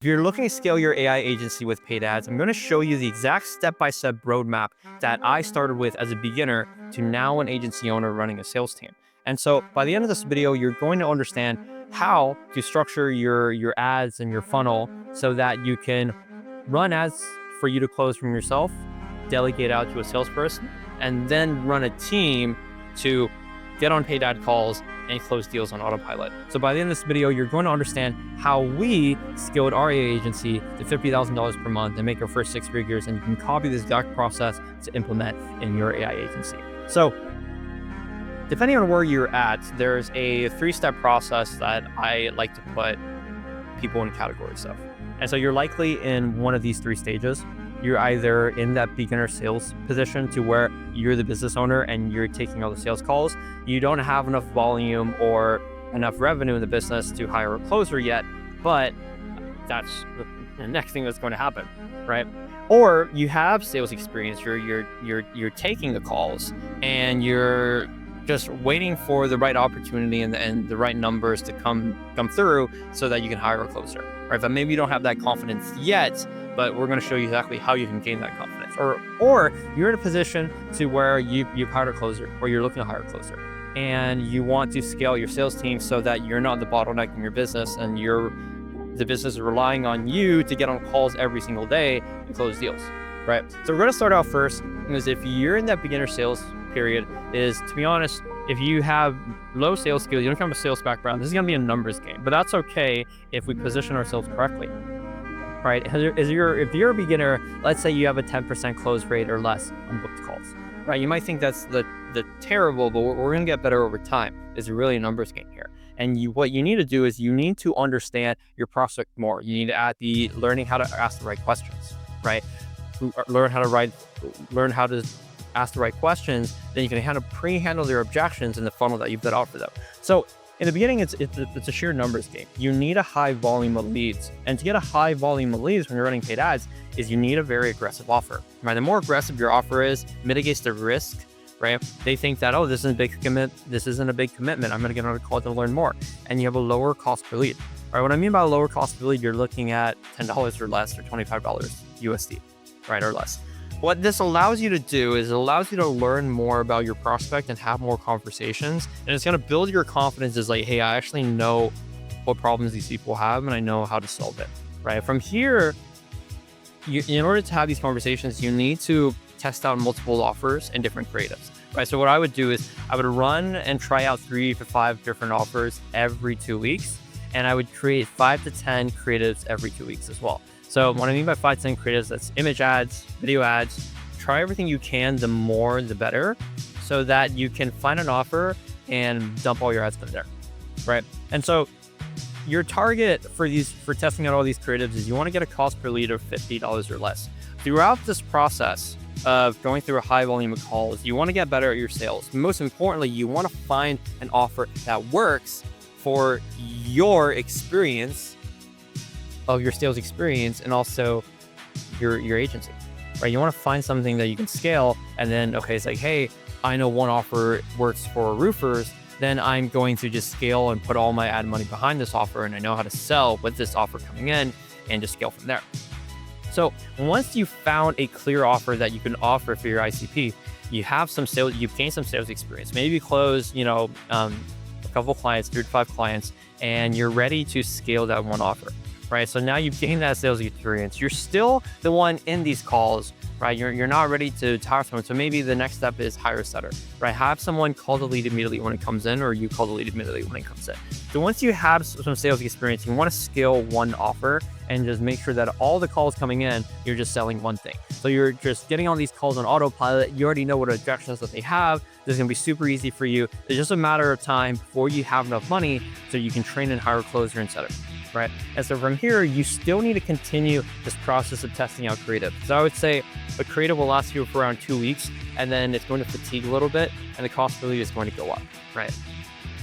If you're looking to scale your AI agency with paid ads, I'm going to show you the exact step-by-step roadmap that I started with as a beginner to now an agency owner running a sales team. And so by the end of this video, you're going to understand how to structure your ads and your funnel so that you can run ads for you to close from yourself, delegate out to a salesperson, and then run a team to get on paid ad calls and close deals on autopilot. So by the end of this video, you're going to understand how we scaled our AI agency to $50,000 per month and make our first 6 figures, and you can copy this exact process to implement in your AI agency. So depending on where you're at, there's a 3-step process that I like to put people in categories of. And so you're likely in one of these 3 stages. You're either in that beginner sales position to where you're the business owner and you're taking all the sales calls. You don't have enough volume or enough revenue in the business to hire a closer yet, but that's the next thing that's going to happen, right? Or you have sales experience, you're taking the calls and you're just waiting for the right opportunity and the right numbers to come through so that you can hire a closer, right? But maybe you don't have that confidence yet, but we're going to show you exactly how you can gain that confidence. Or you're in a position to where you've hired a closer, or you're looking to hire a closer, and you want to scale your sales team so that you're not the bottleneck in your business and the business is relying on you to get on calls every single day and close deals, right? So we're going to start out first is if you're in that beginner sales period, is to be honest, if you have low sales skills, you don't come from a sales background, this is going to be a numbers game, but that's okay if we position ourselves correctly. Right? If you're a beginner, let's say you have a 10% close rate or less on booked calls, right? You might think that's the terrible, but we're going to get better over time. It's really a numbers game here. And what you need to do is you need to understand your prospect more. You need to add learning how to ask the right questions, right? Learn how to ask the right questions. Then you can pre-handle their objections in the funnel that you've built out for them. So in the beginning, it's a sheer numbers game. You need a high volume of leads. And to get a high volume of leads when you're running paid ads is you need a very aggressive offer, right? The more aggressive your offer is, mitigates the risk, right? They think that, oh, this isn't a big commitment. I'm going to get on a call to learn more. And you have a lower cost per lead. All right, what I mean by lower cost per lead, you're looking at $10 or less or $25 USD, right, or less. What this allows you to do is it allows you to learn more about your prospect and have more conversations. And it's going to build your confidence as like, hey, I actually know what problems these people have and I know how to solve it, right? From here, in order to have these conversations, you need to test out multiple offers and different creatives, right? So what I would do is I would run and try out 3 to 5 different offers every 2 weeks. And I would create 5 to 10 creatives every 2 weeks as well. So what I mean by 5 to 10 creatives, that's image ads, video ads. Try everything you can, the more, the better, so that you can find an offer and dump all your ads in there, right? And so your target for testing out all these creatives is you want to get a cost per lead of $50 or less. Throughout this process of going through a high volume of calls, you want to get better at your sales. Most importantly, you want to find an offer that works for your experience of your sales experience and also your agency, right? You want to find something that you can scale, and then, okay, it's like, hey, I know one offer works for roofers, then I'm going to just scale and put all my ad money behind this offer, and I know how to sell with this offer coming in and just scale from there. So once you found a clear offer that you can offer for your ICP, you have some sales, you've gained some sales experience, maybe you close, a couple clients, 3 to 5 clients, and you're ready to scale that one offer. Right, so now you've gained that sales experience. You're still the one in these calls, right? You're not ready to hire someone. So maybe the next step is hire a setter, right? Have someone call the lead immediately when it comes in, or you call the lead immediately when it comes in. So once you have some sales experience, you want to scale one offer and just make sure that all the calls coming in, you're just selling one thing. So you're just getting on these calls on autopilot. You already know what objections that they have. This is going to be super easy for you. It's just a matter of time before you have enough money so you can train and hire a closer and setter. Right? And so from here, you still need to continue this process of testing out creative. So I would say a creative will last you for around 2 weeks, and then it's going to fatigue a little bit, and the cost per lead is going to go up, right?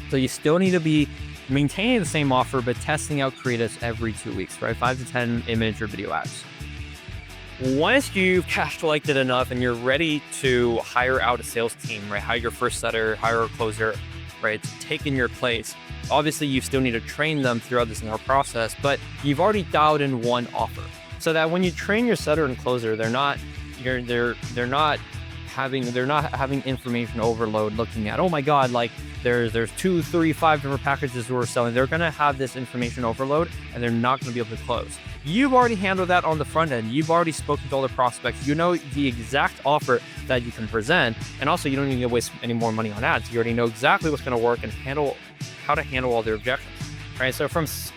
So you still need to be maintaining the same offer, but testing out creatives every 2 weeks, right? 5 to 10 image or video ads. Once you've cash collected enough and you're ready to hire out a sales team, right? Hire your first setter, hire a closer, right? It's taken your place. Obviously, you still need to train them throughout this entire process, but you've already dialed in one offer, so that when you train your setter and closer, they're not having information overload, looking at, oh my god, like there's 2, 3, 5 different packages we're selling. They're going to have this information overload, and they're not going to be able to close. You've already handled that on the front end. You've already spoken to all the prospects. You know the exact offer that you can present, and also you don't need to waste any more money on ads. You already know exactly what's going to work and how to handle all their objections, right? So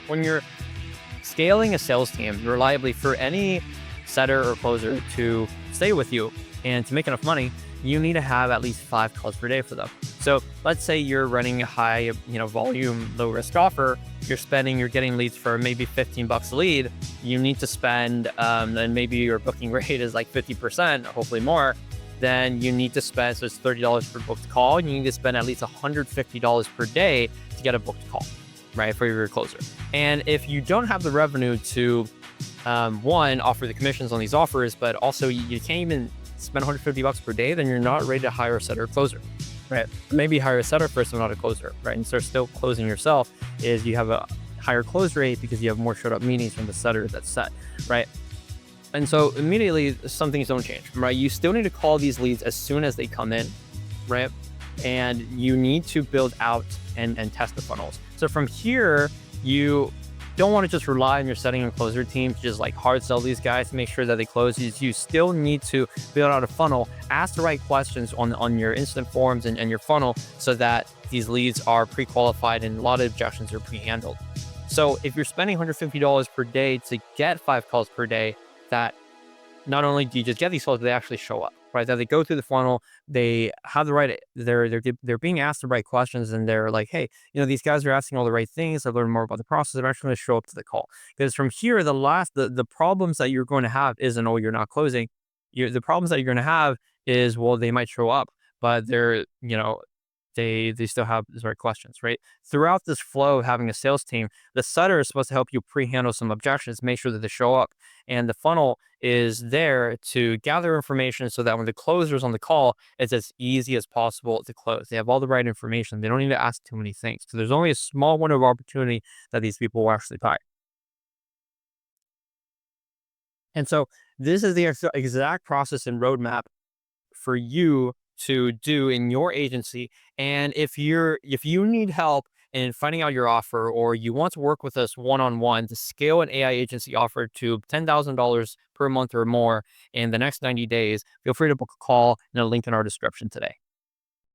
when you're scaling a sales team reliably for any setter or closer to stay with you and to make enough money, you need to have at least 5 calls per day for them. So let's say you're running a high, volume, low risk offer. You're getting leads for maybe $15 a lead. You need to spend, and maybe your booking rate is like 50%, hopefully more. Then you need to spend, so it's $30 per booked call. And you need to spend at least $150 per day to get a booked call, right, for your closer. And if you don't have the revenue to, one, offer the commissions on these offers, but also you can't even spend $150 per day, then you're not ready to hire a setter or closer, right? Maybe hire a setter first and not a closer, right? And so still closing yourself is you have a higher close rate because you have more showed up meetings from the setter that's set, right? And so immediately some things don't change, right? You still need to call these leads as soon as they come in, right? And you need to build out and test the funnels. So from here, you don't want to just rely on your setting and closer team to just like hard sell these guys to make sure that they close. You still need to build out a funnel, ask the right questions on your instant forms and your funnel so that these leads are pre-qualified and a lot of objections are pre-handled. So if you're spending $150 per day to get 5 calls per day, that not only do you just get these calls, they actually show up, right? That they go through the funnel, they have the right, they're being asked the right questions, and they're like, hey, these guys are asking all the right things. I've learned more about the process. I'm actually going to show up to the call. Because from here, the problems that you're going to have isn't, oh, you're not closing. The problems that you're going to have is, well, they might show up, but they're, they still have the right questions, right? Throughout this flow of having a sales team, the setter is supposed to help you pre-handle some objections, make sure that they show up. And the funnel is there to gather information so that when the closer's on the call, it's as easy as possible to close. They have all the right information. They don't need to ask too many things. So there's only a small window of opportunity that these people will actually buy. And so this is the exact process and roadmap for you to do in your agency. And if you need help in finding out your offer, or you want to work with us one-on-one to scale an AI agency offer to $10,000 per month or more in the next 90 days, feel free to book a call and a link in our description today.